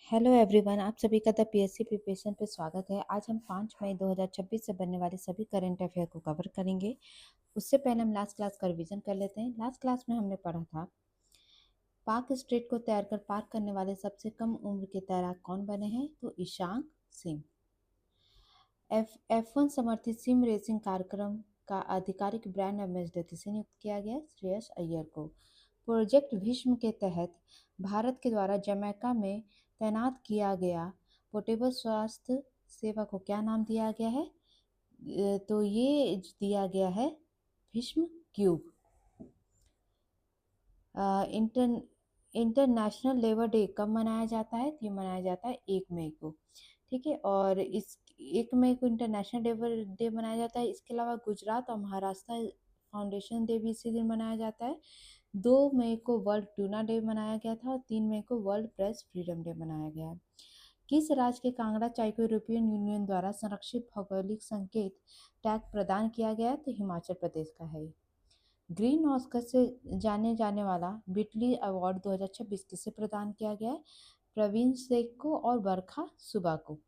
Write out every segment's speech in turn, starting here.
Hello everyone, आप सभी का द पीएससी प्रिपरेशन पे स्वागत है। आज हम 5 मई 2026 से बनने वाले सभी करंट अफेयर को कवर करेंगे। उससे पहले हम लास्ट क्लास का रिवीजन कर लेते हैं। लास्ट क्लास में हमने पढ़ा था पाक स्ट्रेट को तैरकर पार करने वाले सबसे कम उम्र के तैराक कौन बने हैं, तो ईशांक सिंह। F1 समर्थित सिम रेसिंग कार्यक्रम का आधिकारिक ब्रांड एम्बेसडर किसे नियुक्त किया गया, श्रेयस अय्यर को। प्रोजेक्ट भीष्म के तहत भारत के द्वारा जमैका में तैनात किया गया पोर्टेबल स्वास्थ्य सेवा को क्या नाम दिया गया है, तो ये दिया गया है Bhishma cube. Inter international labour day कब मनाया जाता है, तो ये मनाया जाता है 1 मई को। ठीक है, और इस 1 मई को इंटरनेशनल लेबर डे मनाया जाता है। इसके अलावा गुजरात और महाराष्ट्र फाउंडेशन डे भी इसी दिन मनाया जाता है। 2 मई को वर्ल्ड ट्यूना डे मनाया गया था और 3 मई को वर्ल्ड प्रेस फ्रीडम डे मनाया गया है। किस राज्य के कांगड़ा चाय को यूरोपियन यूनियन द्वारा संरक्षित भौगोलिक संकेत टैग प्रदान किया गया, तो हिमाचल प्रदेश का है। ग्रीन ऑस्कर से जाने जाने वाला बिटली अवार्ड 2026 किसे प्रदान किया गया है, प्रवीण शेख को और बरखा सुबा को।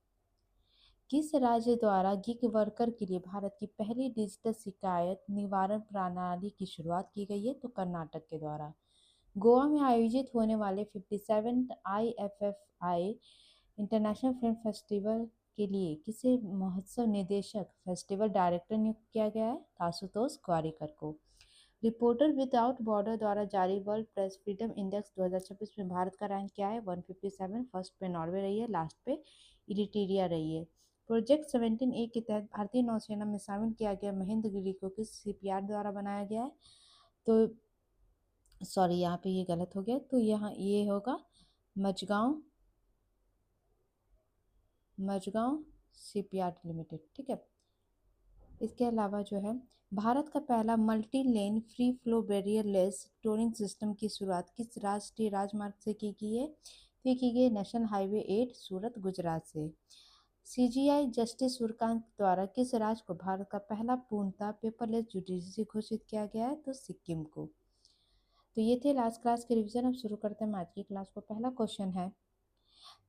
किस राज्य द्वारा गिग वर्कर के लिए भारत की पहली डिजिटल शिकायत निवारण प्रणाली की शुरुआत की गई है, तो कर्नाटक के द्वारा। गोवा में आयोजित होने वाले 57th IFFI international film festival के लिए किसे महोत्सव निदेशक फेस्टिवल डायरेक्टर नियुक्त किया गया है, आशुतोष ग्वारिकर को। रिपोर्टर विदाउट बॉर्डर द्वारा जारी वर्ल्ड प्रेस फ्रीडम इंडेक्स 2026 में भारत का रैंक क्या है, 157। फर्स्ट पे नॉर्वे रही है, लास्ट पे इरिट्रिया रही है। प्रोजेक्ट 17A के तहत भारतीय नौसेना में शामिल किया गया महेंद्रगिरी को किस शिपयार्ड द्वारा बनाया गया है, तो सॉरी यहाँ पे ये गलत हो गया, तो यहाँ ये होगा मजगांव मजगांव शिपयार्ड लिमिटेड। ठीक है, इसके अलावा जो है भारत का पहला multi lane free flow barrier less tolling system की शुरुआत किस राष्ट्रीय राजमार्ग से की गई है, तो ये की गई नेशनल हाईवे 8 सूरत गुजरात से। सीजीआई जस्टिस सूर्यकांत द्वारा किस राज्य को भारत का पहला पूर्णतः पेपरलेस जुडिशरी घोषित किया गया है, तो सिक्किम को। तो ये थे लास्ट क्लास के रिवीजन। अब शुरू करते हैं आज की क्लास को। पहला क्वेश्चन है,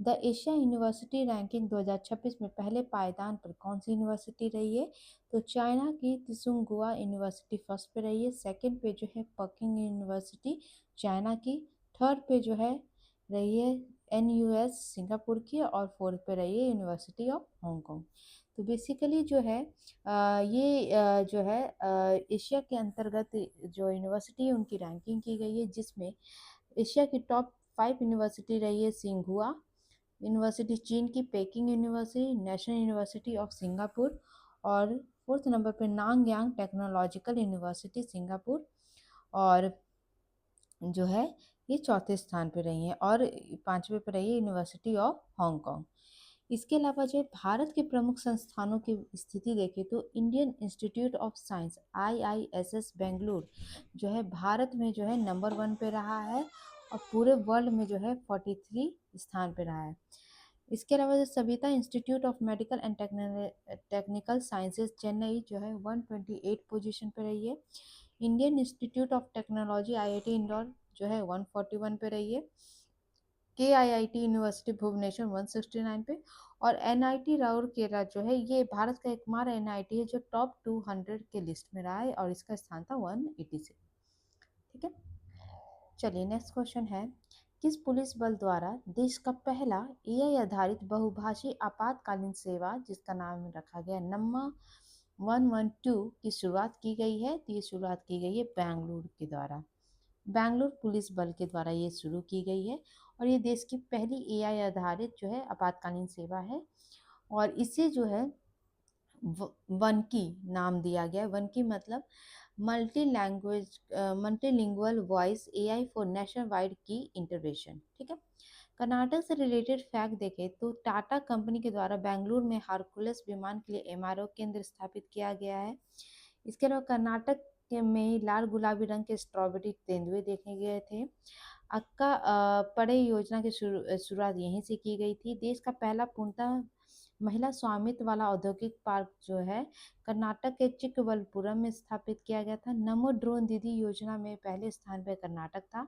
द एशिया यूनिवर्सिटी रैंकिंग 2026 में पहले पायदान पर कौन सी यूनिवर्सिटी रही है, तो चाइना की त्सिंगहुआ यूनिवर्सिटी फर्स्ट पे रही है। सेकंड पे जो है पकिंग यूनिवर्सिटी चाइना की। थर्ड पे जो है रही है NUS सिंगापुर की, और फोर्थ पे रही है यूनिवर्सिटी ऑफ हांगकांग। तो बेसिकली जो है जो है एशिया के अंतर्गत जो यूनिवर्सिटी है उनकी रैंकिंग की गई है, जिसमें एशिया की टॉप 5 यूनिवर्सिटी रही है सिंघुआ यूनिवर्सिटी चीन की, packing university, national university of Singapore, और फोर्थ नंबर पे नांगयांग टेक्नोलॉजिकल यूनिवर्सिटी सिंगापुर, और जो है ये चौथे स्थान पे रही हैं, और पांचवे पे रही है यूनिवर्सिटी ऑफ हांगकांग। इसके अलावा जो भारत के प्रमुख संस्थानों की स्थिति देखें तो Indian institute of science IISS Bengaluru जो है भारत में जो है नंबर 1 पे रहा है, और पूरे वर्ल्ड में जो है 43 स्थान पे रहा है। इसके अलावा जो Savita institute of medical and technical sciences Chennai जो है 128 पोजीशन पे रही है। Indian institute of technology IIT Indore जो है 141 पे रही है। KIIT यूनिवर्सिटी भुवनेश्वर 169 पे, और NIT राउरकेला जो है ये भारत का एकमात्र NIT है जो टॉप 200 के लिस्ट में रहा है, और इसका स्थान था 186। ठीक है, चलिए नेक्स्ट क्वेश्चन है, किस पुलिस बल द्वारा देश का पहला AI आधारित बहुभाषी आपातकालीन सेवा जिसका नाम रखा गया नम्मा 112 की शुरुआत की गई है, तो ये शुरुआत की गई है बेंगलुरु के द्वारा। बेंगलुरु पुलिस बल के द्वारा ये शुरू की गई है, और ये देश की पहली AI आधारित जो है आपातकालीन सेवा है, और इसे जो है वनकी नाम दिया गया है। वनकी मतलब multilingual voice AI for national wide की इंटरवेंशन। ठीक है, कर्नाटक से रिलेटेड फैक्ट देखें तो टाटा कंपनी के द्वारा बेंगलुरु में हारकुलस विमान के लिए MRO केंद्र स्थापित किया गया है। इसके अलावा कर्नाटक में लाल गुलाबी रंग के स्ट्रॉबेरी तेंदुए देखे गए थे। अक्का पड़े योजना की शुरुआत यहीं से की गई थी। देश का पहला पूर्णतः महिला स्वामित्व वाला औद्योगिक पार्क जो है कर्नाटक के चिक्कबलपुरम में स्थापित किया गया था। नमो ड्रोन दीदी योजना में पहले स्थान पर कर्नाटक था।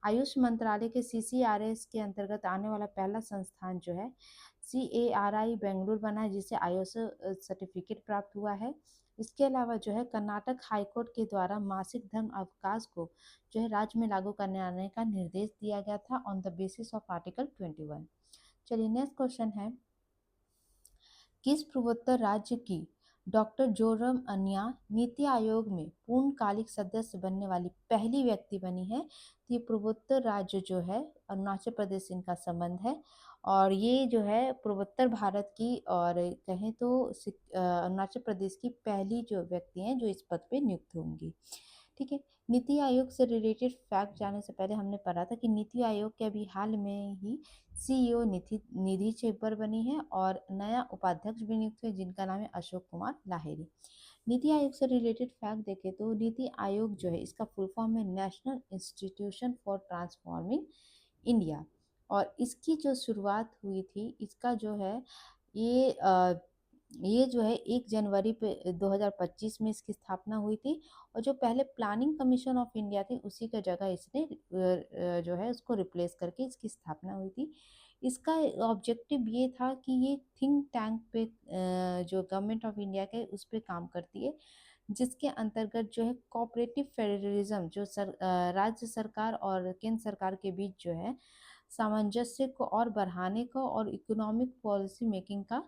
आयुष मंत्रालय के CCRS के अंतर्गत आने वाला पहला संस्थान जो है CARI बेंगलुरु बना है, जिसे आयुष सर्टिफिकेट प्राप्त हुआ है। इसके अलावा जो है कर्नाटक हाईकोर्ट के द्वारा मासिक धर्म अवकाश को जो है राज्य में लागू करने आने का निर्देश दिया गया था on the basis of article 21। चलिए नेक्स्ट क्वेश्चन है, किस पूर्वोत्तर राज्य की डॉक्टर जोरम अनिया नीति आयोग में पूर्णकालिक सदस्य बनने वाली पहली व्यक्ति बनी है? तो ये पूर्वोत्तर राज्य जो है अरुणाचल प्रदेश से इनका संबंध है, और ये जो है पूर्वोत्तर भारत की और कहें तो अरुणाचल प्रदेश की पहली जो व्यक्ति हैं जो इस पद पे नियुक्त होंगी। ठीक है, नीति आयोग से रिलेटेड फैक्ट जानने से पहले हमने पढ़ा था कि नीति आयोग के अभी हाल में ही CEO निधि चेब्बर बनी है और नया उपाध्यक्ष भी नियुक्त हुए जिनका नाम है अशोक कुमार लाहिरी। नीति आयोग से रिलेटेड फैक्ट देखें तो नीति आयोग जो है इसका फुल फॉर्म है national institution for transforming India, और इसकी जो शुरुआत हुई थी इसका जो है ये ये जो है 1 जनवरी पे 2025 में इसकी स्थापना हुई थी, और जो पहले प्लानिंग कमीशन ऑफ इंडिया थी उसी का जगह इसने जो है उसको रिप्लेस करके इसकी स्थापना हुई थी। इसका ऑब्जेक्टिव ये था कि ये थिंक टैंक पे जो गवर्नमेंट ऑफ इंडिया के उस पे काम करती है, जिसके अंतर्गत जो है कोऑपरेटिव फेडरलिज्म जो राज्य सरकार और केंद्र सरकार के बीच जो है सामंजस्य को और बढ़ाने का और इकोनॉमिक पॉलिसी मेकिंग का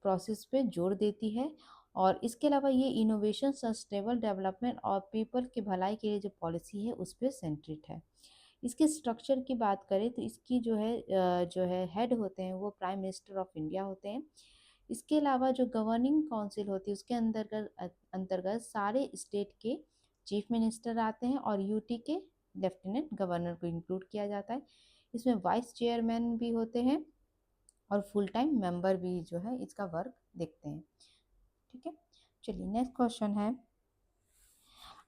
प्रोसेस पे जोर देती है। और इसके अलावा ये इनोवेशन, सस्टेनेबल डेवलपमेंट और पीपल की भलाई के लिए जो पॉलिसी है उस पर सेंट्रिट है। इसके स्ट्रक्चर की बात करें तो इसकी जो है हेड होते हैं वो प्राइम मिनिस्टर ऑफ इंडिया होते हैं। इसके अलावा जो गवर्निंग काउंसिल होती है उसके अंतर्गत सारे स्टेट के चीफ मिनिस्टर आते हैं और यूटी के लेफ्टिनेंट गवर्नर को इंक्लूड किया जाता है। इसमें वाइस चेयरमैन भी होते हैं और फुल टाइम मेंबर भी जो है इसका वर्क देखते हैं। ठीक है, चलिए नेक्स्ट क्वेश्चन है,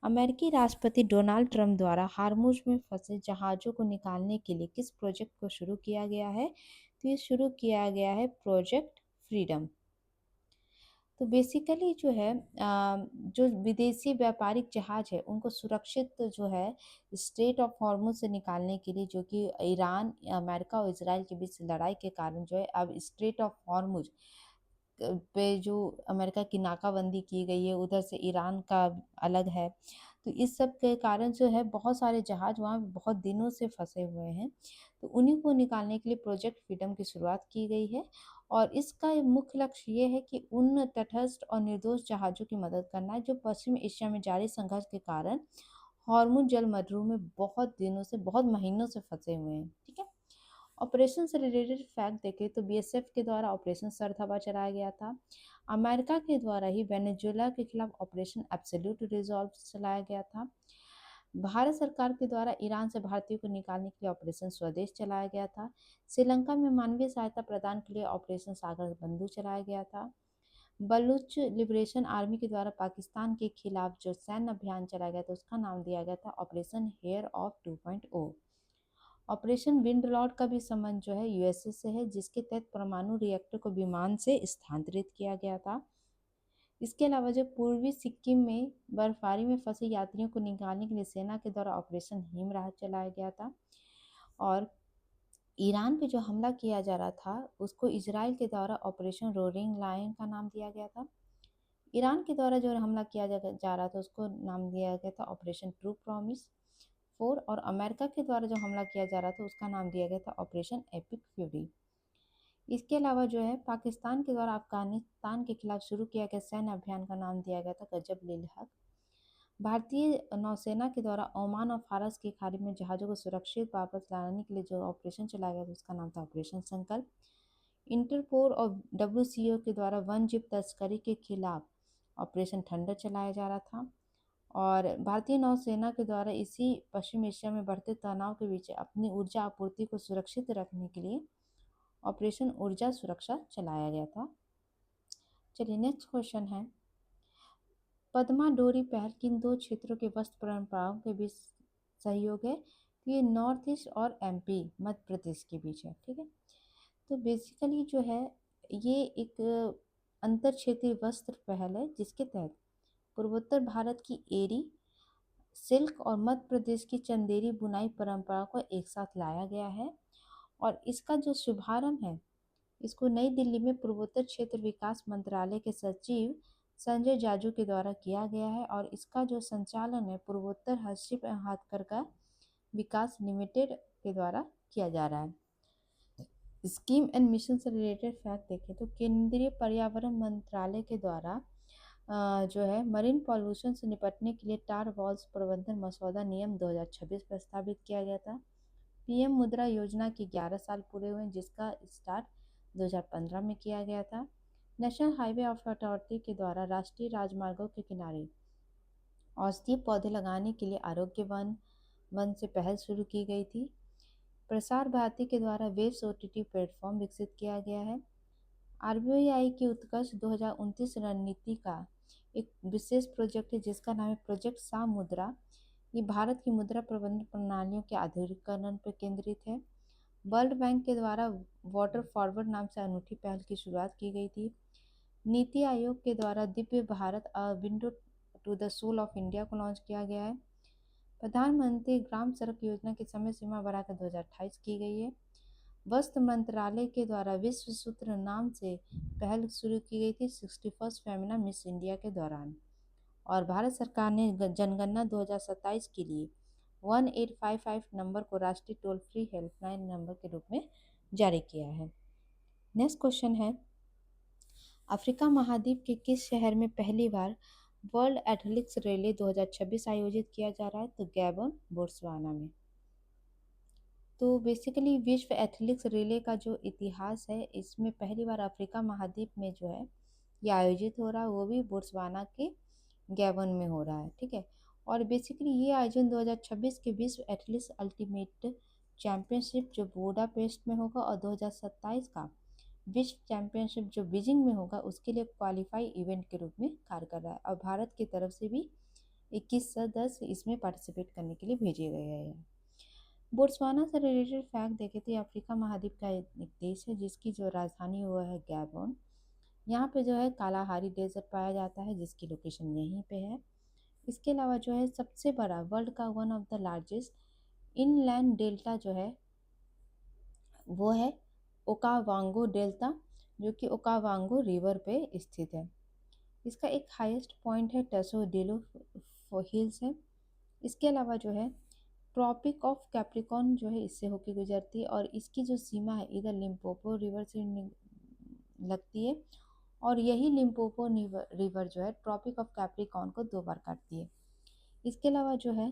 अमेरिकी राष्ट्रपति डोनाल्ड ट्रंप द्वारा हार्मुज में फंसे जहाज़ों को निकालने के लिए किस प्रोजेक्ट को शुरू किया गया है? तो ये शुरू किया गया है प्रोजेक्ट फ्रीडम। तो बेसिकली जो है जो विदेशी व्यापारिक जहाज है उनको सुरक्षित जो है स्ट्रेट ऑफ हॉर्मुज से निकालने के लिए, जो कि ईरान, अमेरिका और इसराइल के बीच लड़ाई के कारण जो है अब स्ट्रेट ऑफ हॉर्मुज पे जो अमेरिका की नाकाबंदी की गई है, उधर से ईरान का अलग है, तो इस सब के कारण जो है बहुत सारे जहाज वहाँ बहुत दिनों से फंसे हुए हैं। तो उन्हीं को निकालने के लिए प्रोजेक्ट फ्रीडम की शुरुआत की गई है, और इसका मुख्य लक्ष्य ये है कि उन तटस्थ और निर्दोष जहाज़ों की मदद करना है जो पश्चिम एशिया में जारी संघर्ष के कारण हॉर्मुज जलमर्रू में बहुत दिनों से, बहुत महीनों से फंसे हुए हैं। ठीक है, ऑपरेशन से रिलेटेड फैक्ट देखें तो बीएसएफ के द्वारा ऑपरेशन सरथाबा चलाया गया था। अमेरिका के द्वारा ही वेनेजुएला के खिलाफ ऑपरेशन एब्सोल्यूट रिजॉल्व चलाया गया था। भारत सरकार के द्वारा ईरान से भारतीयों को निकालने के लिए ऑपरेशन स्वदेश चलाया गया था। श्रीलंका में मानवीय सहायता प्रदान के लिए ऑपरेशन सागर बंधु चलाया गया था। बलूच लिबरेशन आर्मी के द्वारा पाकिस्तान के खिलाफ जो सैन्य अभियान चलाया गया था उसका नाम दिया गया था ऑपरेशन हेयर ऑफ 2.0। ऑपरेशन विंड लॉर्ड का भी संबंध जो है यूएसए से है, जिसके तहत परमाणु रिएक्टर को विमान से स्थानांतरित किया गया था। इसके अलावा जो पूर्वी सिक्किम में बर्फबारी में फंसे यात्रियों को निकालने के लिए सेना के द्वारा ऑपरेशन हिम राहत चलाया गया था। और ईरान पे जो हमला किया जा रहा था उसको इजराइल के द्वारा ऑपरेशन रोरिंग लायन का नाम दिया गया था। ईरान के द्वारा जो हमला किया जा रहा था उसको नाम दिया गया था ऑपरेशन ट्रू प्रॉमिस 4, और अमेरिका के द्वारा जो हमला किया जा रहा था उसका नाम दिया गया था ऑपरेशन एपिक फ्यूरी। इसके अलावा जो है पाकिस्तान के द्वारा अफगानिस्तान के खिलाफ शुरू किया गया सैन्य अभियान का नाम दिया गया था गजब लिल हक। भारतीय नौसेना के द्वारा ओमान और फारस की खाड़ी में जहाज़ों को सुरक्षित वापस लाने के लिए जो ऑपरेशन चलाया गया था उसका नाम था ऑपरेशन संकल्प। इंटरपोल और WCO के द्वारा वन जीव तस्करी के खिलाफ ऑपरेशन थंडर चलाया जा रहा था। और भारतीय नौसेना के द्वारा इसी पश्चिम एशिया में बढ़ते तनाव के बीच अपनी ऊर्जा आपूर्ति को सुरक्षित रखने के लिए ऑपरेशन ऊर्जा सुरक्षा चलाया गया था। चलिए नेक्स्ट क्वेश्चन है, पद्मा डोरी पहल किन दो क्षेत्रों के वस्त्र परंपराओं के बीच सहयोग है? तो ये नॉर्थ ईस्ट और MP मध्य प्रदेश के बीच है। ठीक है, तो बेसिकली जो है ये एक अंतर क्षेत्रीय वस्त्र पहल है जिसके तहत पूर्वोत्तर भारत की एरी सिल्क और मध्य प्रदेश की चंदेरी बुनाई परंपरा को एक साथ लाया गया है। और इसका जो शुभारंभ है, इसको नई दिल्ली में पूर्वोत्तर क्षेत्र विकास मंत्रालय के सचिव संजय जाजू के द्वारा किया गया है। और इसका जो संचालन है पूर्वोत्तर हस्तशिल्प एवं हाथकरघा विकास लिमिटेड के द्वारा किया जा रहा है। स्कीम एंड मिशन से रिलेटेड फैक्ट देखें तो केंद्रीय पर्यावरण मंत्रालय के द्वारा जो है मरीन पॉल्यूशन से निपटने के लिए टार वॉल्स प्रबंधन मसौदा नियम 2026 प्रस्तावित किया गया था। पीएम मुद्रा योजना के 11 साल पूरे हुए जिसका स्टार्ट 2015 में किया गया था। नेशनल हाईवे अथॉरिटी के द्वारा राष्ट्रीय राजमार्गों के किनारे औषधीय पौधे लगाने के लिए आरोग्य वन से पहल शुरू की गई थी। प्रसार भारती के द्वारा वेव्स ओटीटी प्लेटफॉर्म विकसित किया गया है। आरबीआई की उत्कर्ष 2029 रणनीति का एक विशेष प्रोजेक्ट है जिसका नाम है प्रोजेक्ट सा मुद्रा। ये भारत की मुद्रा प्रबंधन प्रणालियों के आधुनिकीकरण पर केंद्रित है। वर्ल्ड बैंक के द्वारा वाटर फॉरवर्ड नाम से अनूठी पहल की शुरुआत की गई थी। नीति आयोग के द्वारा Divya Bharat a window to the soul of India को लॉन्च किया गया है। प्रधानमंत्री ग्राम सड़क योजना की समय सीमा बढ़ाकर 2028 की गई है। वस्त्र मंत्रालय के द्वारा विश्व सूत्र नाम से पहल शुरू की गई थी 61st फेमिना मिस इंडिया के दौरान। और भारत सरकार ने जनगणना 2027 के लिए 1855 नंबर को राष्ट्रीय टोल फ्री हेल्पलाइन नंबर के रूप में जारी किया है। नेक्स्ट क्वेश्चन है, अफ्रीका महाद्वीप के किस शहर में पहली बार वर्ल्ड एथलेटिक्स रैली 2026 आयोजित किया जा रहा है? तो गैबन, बोत्सवाना में। तो बेसिकली विश्व एथलेटिक्स रिले का जो इतिहास है इसमें पहली बार अफ्रीका महाद्वीप में जो है ये आयोजित हो रहा है, वो भी बोत्सवाना के गैबन में हो रहा है। ठीक है। और बेसिकली ये आयोजन 2026 के विश्व एथलेटिक्स अल्टीमेट चैंपियनशिप जो बुडापेस्ट में होगा और 2027 का विश्व चैंपियनशिप जो बीजिंग में होगा उसके लिए क्वालिफाई इवेंट के रूप में कार्य कर रहा है। और भारत की तरफ से भी 21 सदस्य इसमें पार्टिसिपेट करने के लिए भेजे गए हैं। बोत्सवाना से रिलेटेड फैक्ट देखें तो ये अफ्रीका महाद्वीप का एक देश है जिसकी जो राजधानी हुआ है गैबन। यहाँ पे जो है कालाहारी डेजर्ट पाया जाता है जिसकी लोकेशन यहीं पे है। इसके अलावा जो है सबसे बड़ा वर्ल्ड का one of the largest inland delta जो है वो है ओकावांगो डेल्टा, जो कि ओकावांगो रिवर पे स्थित है। इसका एक हाईएस्ट पॉइंट है टसो डेलो हिल्स है। इसके अलावा जो है ट्रॉपिक ऑफ कैप्रिकॉर्न जो है इससे होकर गुजरती है और इसकी जो सीमा है इधर लिम्पोपो रिवर से लगती है और यही लिम्पोपो रिवर जो है ट्रॉपिक ऑफ कैप्रिकॉर्न को 2 बार काटती है। इसके अलावा जो है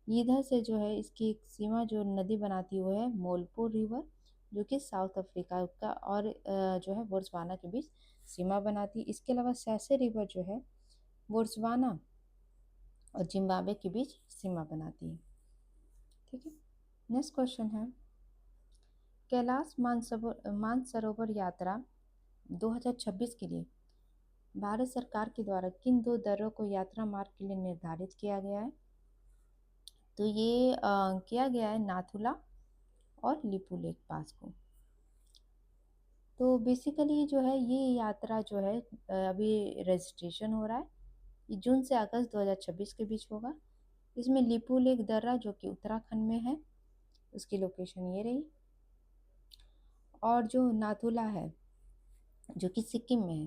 इधर से जो है इसकी एक सीमा जो नदी बनाती है वो है मोल्पो रिवर जो कि साउथ अफ्रीका का और जो है बोत्सवाना के बीच सीमा बनाती है। इसके अलावा सैसे रिवर जो है बोत्सवाना और जिम्बाब्वे के बीच सीमा बनाती है। ठीक है। नेक्स्ट क्वेश्चन है, कैलाश मानसरोवर यात्रा 2026 के लिए भारत सरकार के द्वारा किन 2 दर्रों को यात्रा मार्ग के लिए निर्धारित किया गया है? तो ये किया गया है नाथुला और लिपुलेख पास को। तो बेसिकली जो है ये यात्रा जो है अभी रजिस्ट्रेशन हो रहा है। ये जून से अगस्त 2026 के बीच होगा। इसमें लिपुलेख दर्रा जो कि उत्तराखंड में है उसकी लोकेशन ये रही। और जो नाथुला है जो कि सिक्किम में है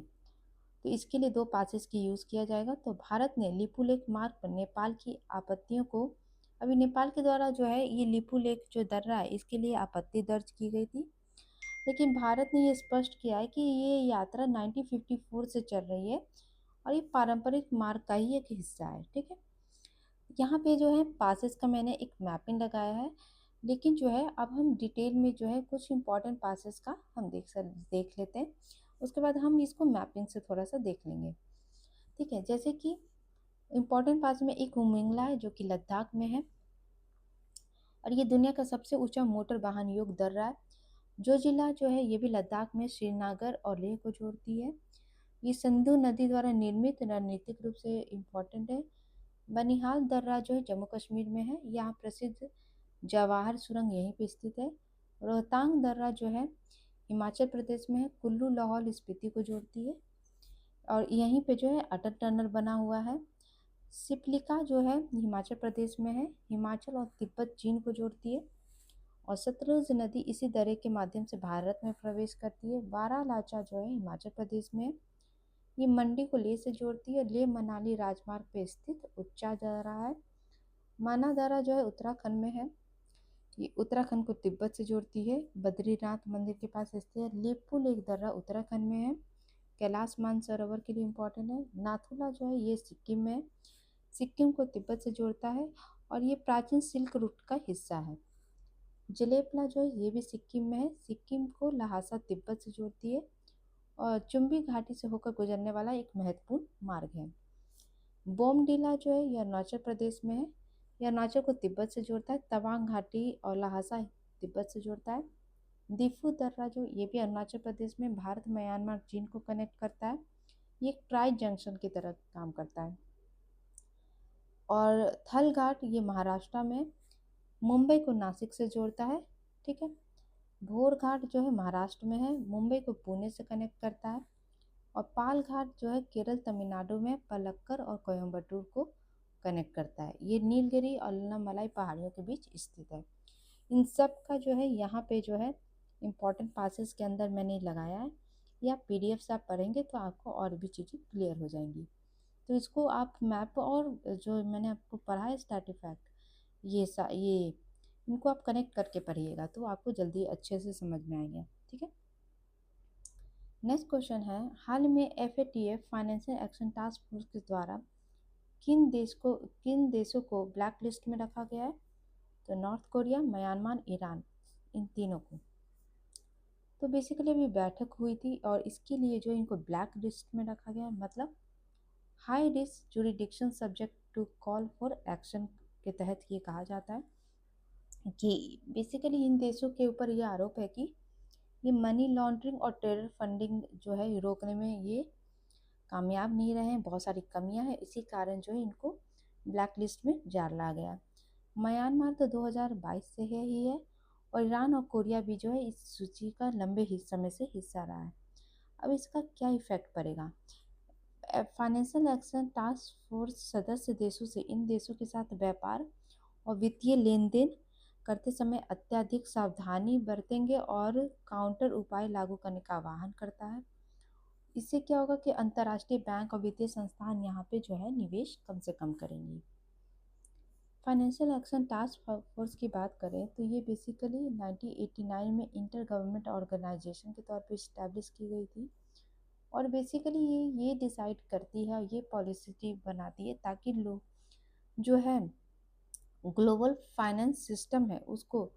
तो इसके लिए 2 पासेस की यूज़ किया जाएगा। तो भारत ने लिपुलेख मार्ग पर नेपाल की आपत्तियों को अभी नेपाल के द्वारा जो है ये लिपुलेख जो दर्रा है इसके लिए आपत्ति दर्ज की गई थी, लेकिन भारत ने ये स्पष्ट किया है कि ये यात्रा 1954 से चल रही है और ये पारंपरिक मार्ग का ही एक हिस्सा है। ठीक है। यहाँ पे जो है पासेस का मैंने एक मैपिंग लगाया है, लेकिन जो है अब हम डिटेल में जो है कुछ इंपॉर्टेंट पासेस का हम देख लेते हैं। उसके बाद हम इसको मैपिंग से थोड़ा सा देख लेंगे। ठीक है। जैसे कि इम्पॉर्टेंट पास में एक उमिंगला है जो कि लद्दाख में है और ये दुनिया का सबसे ऊंचा मोटर वाहन योग्य दर्रा है। जो जिला जो है ये भी लद्दाख में श्रीनगर और लेह को जोड़ती है। ये सिंधु नदी द्वारा निर्मित रणनीतिक रूप से इम्पोर्टेंट है। बनिहाल दर्रा जो है जम्मू कश्मीर में है। यहाँ प्रसिद्ध जवाहर सुरंग यहीं पे स्थित है। रोहतांग दर्रा जो है हिमाचल प्रदेश में है, कुल्लू लाहौल स्पीति को जोड़ती है और यहीं पे जो है अटल टनल बना हुआ है। सिप्लिका जो है हिमाचल प्रदेश में है, हिमाचल और तिब्बत चीन को जोड़ती है। और सतलुज नदी इसी दर्रे के माध्यम से भारत में प्रवेश करती है। बारालाचा जो है हिमाचल प्रदेश में है, ये मंडी को लेह से जोड़ती है। लेह मनाली राजमार्ग पे स्थित उच्चा दर्रा है। माना दर्रा जो है उत्तराखंड में है, ये उत्तराखंड को तिब्बत से जोड़ती है। बद्रीनाथ मंदिर के पास स्थित है। लेपु लेक दर्रा उत्तराखंड में है, कैलाश मानसरोवर के लिए इम्पोर्टेंट है। नाथुला जो है ये सिक्किम में है, सिक्किम को तिब्बत से जोड़ता है और ये प्राचीन सिल्क रूट का हिस्सा है। जलेपला जो है ये भी सिक्किम में है, सिक्किम को लहासा तिब्बत से जोड़ती है और चुम्बी घाटी से होकर गुजरने वाला एक महत्वपूर्ण मार्ग है। बोमडीला जो है यह अरुणाचल प्रदेश में है, यह अरुणाचल को तिब्बत से जोड़ता है। तवांग घाटी और लहासा तिब्बत से जोड़ता है। दिफू दर्रा जो ये भी अरुणाचल प्रदेश में भारत म्यांमार चीन को कनेक्ट करता है, ये एक ट्राई जंक्शन की तरह काम करता है। और थल घाट ये महाराष्ट्र में मुंबई को नासिक से जोड़ता है, ठीक है। भोर घाट जो है महाराष्ट्र में है, मुंबई को पुणे से कनेक्ट करता है। और पाल घाट जो है केरल तमिलनाडु में पलक्कर और कोयम्बटूर को कनेक्ट करता है, ये नीलगिरी और अन्नामलाई पहाड़ियों के बीच स्थित है। इन सब का जो है यहाँ पे जो है इम्पोर्टेंट पासेस के अंदर मैंने लगाया है, या पीडीएफ से आप पढ़ेंगे तो आपको और भी चीज़ें क्लियर हो जाएंगी। तो इसको आप मैप और जो मैंने आपको पढ़ा है स्टैटिफैक्ट, ये इनको आप कनेक्ट करके पढ़िएगा तो आपको जल्दी अच्छे से समझ में आएगा, ठीक है। नेक्स्ट क्वेश्चन है, हाल में FATF financial action task force के द्वारा किन देशों को ब्लैक लिस्ट में रखा गया है? तो नॉर्थ कोरिया, म्यांमार, ईरान, इन तीनों को। तो बेसिकली अभी बैठक हुई थी और इसके लिए जो इनको ब्लैक लिस्ट में रखा गया है, मतलब high risk jurisdiction subject to call for action के तहत ये कहा जाता है कि बेसिकली इन देशों के ऊपर ये आरोप है कि ये मनी लॉन्ड्रिंग और टेरर फंडिंग जो है रोकने में ये कामयाब नहीं रहे हैं, बहुत सारी कमियां हैं, इसी कारण जो है इनको ब्लैक लिस्ट में डाला गया। म्यांमार तो 2022 से है ही है, और ईरान और कोरिया भी जो है इस सूची का लंबे समय से हिस्सा रहा है। अब इसका क्या इफेक्ट पड़ेगा? फाइनेंशियल एक्शन टास्क फोर्स सदस्य देशों से इन देशों के साथ व्यापार और वित्तीय लेन देन करते समय अत्यधिक सावधानी बरतेंगे और काउंटर उपाय लागू करने का आह्वान करता है। इससे क्या होगा कि अंतर्राष्ट्रीय बैंक और वित्तीय संस्थान यहाँ पे जो है निवेश कम से कम करेंगी। फाइनेंशियल एक्शन टास्क फोर्स की बात करें तो ये बेसिकली 1989 में इंटर गवर्नमेंट ऑर्गेनाइजेशन के तौर पे इस्टेब्लिश की गई थी, और बेसिकली ये डिसाइड करती है, ये पॉलिसी बनाती है ताकि लोग जो है ग्लोबल फाइनेंस सिस्टम है उसको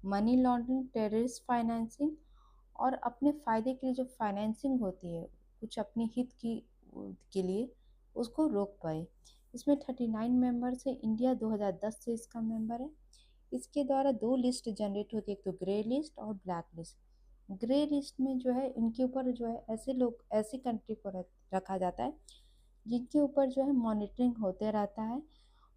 मनी लॉन्ड्रिंग, टेररिस्ट फाइनेंसिंग और अपने फ़ायदे के लिए जो फाइनेंसिंग होती है कुछ अपने हित की के लिए उसको रोक पाए। इसमें 39 मेंबर्स है, इंडिया 2010 से इसका मेंबर है। इसके द्वारा दो लिस्ट जनरेट होती है, एक तो ग्रे लिस्ट और ब्लैक लिस्ट। ग्रे लिस्ट में जो है इनके ऊपर जो है ऐसे लोग, ऐसी कंट्री को रखा जाता है जिनके ऊपर जो है मॉनिटरिंग होते रहता है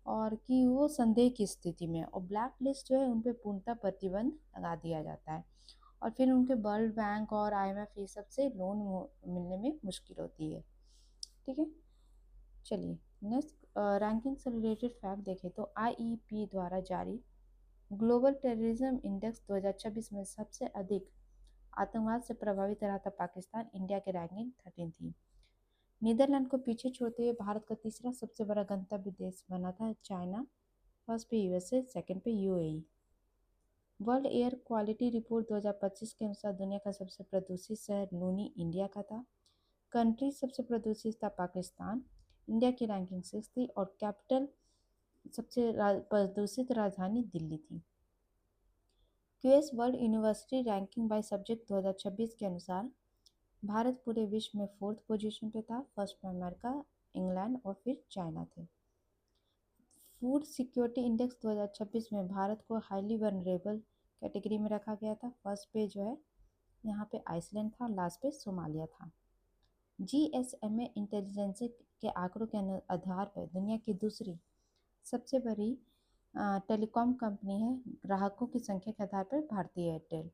और कि वो संदेह की स्थिति में। और ब्लैक लिस्ट जो है उन पर पूर्णतः प्रतिबंध लगा दिया जाता है, और फिर उनके वर्ल्ड बैंक और आईएमएफ ये सब से लोन मिलने में मुश्किल होती है, ठीक है। चलिए नेक्स्ट रैंकिंग से रिलेटेड फैक्ट देखें तो आईईपी द्वारा जारी ग्लोबल टेररिज्म इंडेक्स 2026 में सबसे अधिक आतंकवाद से प्रभावित रहा था पाकिस्तान, इंडिया की रैंकिंग 13 थी। नीदरलैंड को पीछे छोड़ते हुए भारत का तीसरा सबसे बड़ा गंतव्य देश बना था चाइना, फर्स्ट पे यूएसए, सेकंड पे UAE. World air quality report 2025 के अनुसार दुनिया का सबसे प्रदूषित शहर लूनी इंडिया का था। कंट्री सबसे प्रदूषित था पाकिस्तान, इंडिया की रैंकिंग 6 थी, और कैपिटल सबसे प्रदूषित राजधानी दिल्ली थी। QS world university ranking by subject 2026 के अनुसार भारत पूरे विश्व में 4th पोजीशन पे था, फर्स्ट पे अमेरिका, इंग्लैंड और फिर चाइना थे। फूड सिक्योरिटी इंडेक्स 2026 में भारत को हाईली वनरेबल कैटेगरी में रखा गया था, फर्स्ट पे जो है यहाँ पे आइसलैंड था, लास्ट पे सोमालिया था। जीएसएमए इंटेलिजेंस के आंकड़ों के आधार पर दुनिया की दूसरी सबसे बड़ी टेलीकॉम कंपनी है ग्राहकों की संख्या के आधार पर भारतीय एयरटेल।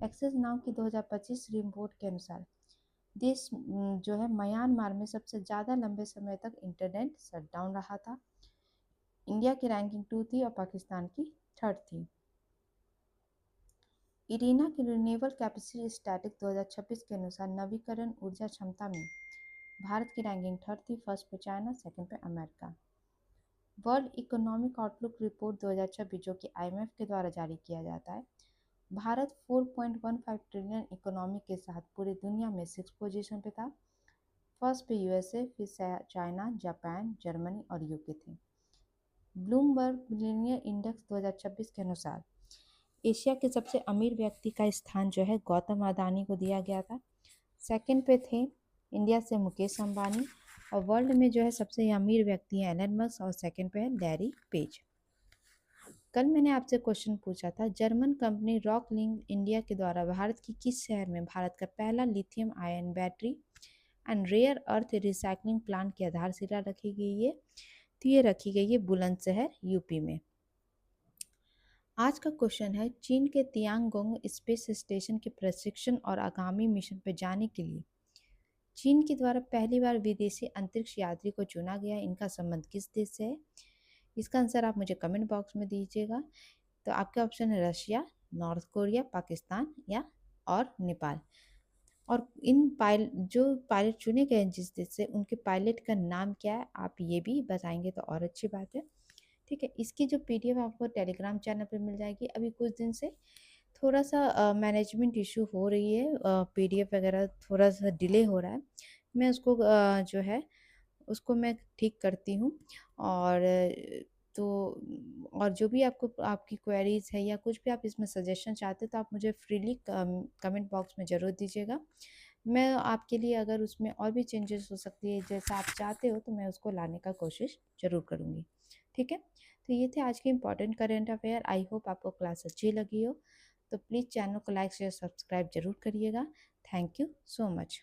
एक्सिस नाउ की 2025 रिपोर्ट के अनुसार देश जो है म्यांमार में सबसे ज़्यादा लंबे समय तक इंटरनेट शटडाउन रहा था। इंडिया की रैंकिंग 2 थी और पाकिस्तान की 3rd थी। इरीना की रिन्यूएबल कैपेसिटी स्टैटिक 2026 के अनुसार नवीकरण ऊर्जा क्षमता में भारत की रैंकिंग 3rd थी, फर्स्ट पे चाइना, सेकंड पे America. World economic outlook report 2026 जो कि आईएमएफ के द्वारा जारी किया जाता है, भारत 4.15 ट्रिलियन इकोनॉमी के साथ पूरी दुनिया में 6 पोजीशन पे था। फर्स्ट पे यूएसए, फिर चाइना, जापान, जर्मनी और यूके थे। ब्लूमबर्ग मिलेनियर इंडेक्स 2026 के अनुसार एशिया के सबसे अमीर व्यक्ति का स्थान जो है गौतम अदानी को दिया गया था। सेकंड पे थे इंडिया से मुकेश अंबानी, और वर्ल्ड में जो है सबसे अमीर व्यक्ति हैं एलन मस्क, और सेकंड पे है लैरी पेज। कल मैंने आपसे क्वेश्चन पूछा था, जर्मन कंपनी रॉकलिंग इंडिया के द्वारा भारत की किस शहर में भारत का पहला lithium ion battery and rare earth recycling plant की आधारशिला रखी गई है? तो ये रखी गई है बुलंदशहर, यूपी में। आज का क्वेश्चन है, चीन के तियांगोंग स्पेस स्टेशन के प्रशिक्षण और आगामी मिशन पर जाने के लिए चीन के द्वारा पहली बार विदेशी अंतरिक्ष यात्री को चुना गया। इनका संबंध किस देश से है? इसका आंसर आप मुझे कमेंट बॉक्स में दीजिएगा। तो आपके ऑप्शन है रशिया, नॉर्थ कोरिया, पाकिस्तान या और नेपाल। और इन जो पायलट चुने गए हैं जिस देश से, उनके पायलट का नाम क्या है आप ये भी बताएंगे तो और अच्छी बात है। ठीक है, इसकी जो पीडीएफ आपको टेलीग्राम चैनल पर मिल जाएगी। अभी कुछ दिन से थोड़ा सा मैनेजमेंट इशू हो रही है, पीडीएफ वगैरह थोड़ा सा डिले हो रहा है। मैं उसको जो है उसको मैं ठीक करती हूँ। और तो और जो भी आपको आपकी क्वेरीज है या कुछ भी आप इसमें सजेशन चाहते हैं तो आप मुझे फ्रीली कमेंट बॉक्स में ज़रूर दीजिएगा। मैं आपके लिए अगर उसमें और भी चेंजेस हो सकती है जैसा आप चाहते हो तो मैं उसको लाने का कोशिश ज़रूर करूँगी। ठीक है, तो ये थे आज के important current affair. I hope आपको क्लास अच्छी लगी हो। तो प्लीज़ चैनल को लाइक शेयर सब्सक्राइब जरूर करिएगा। Thank you so much.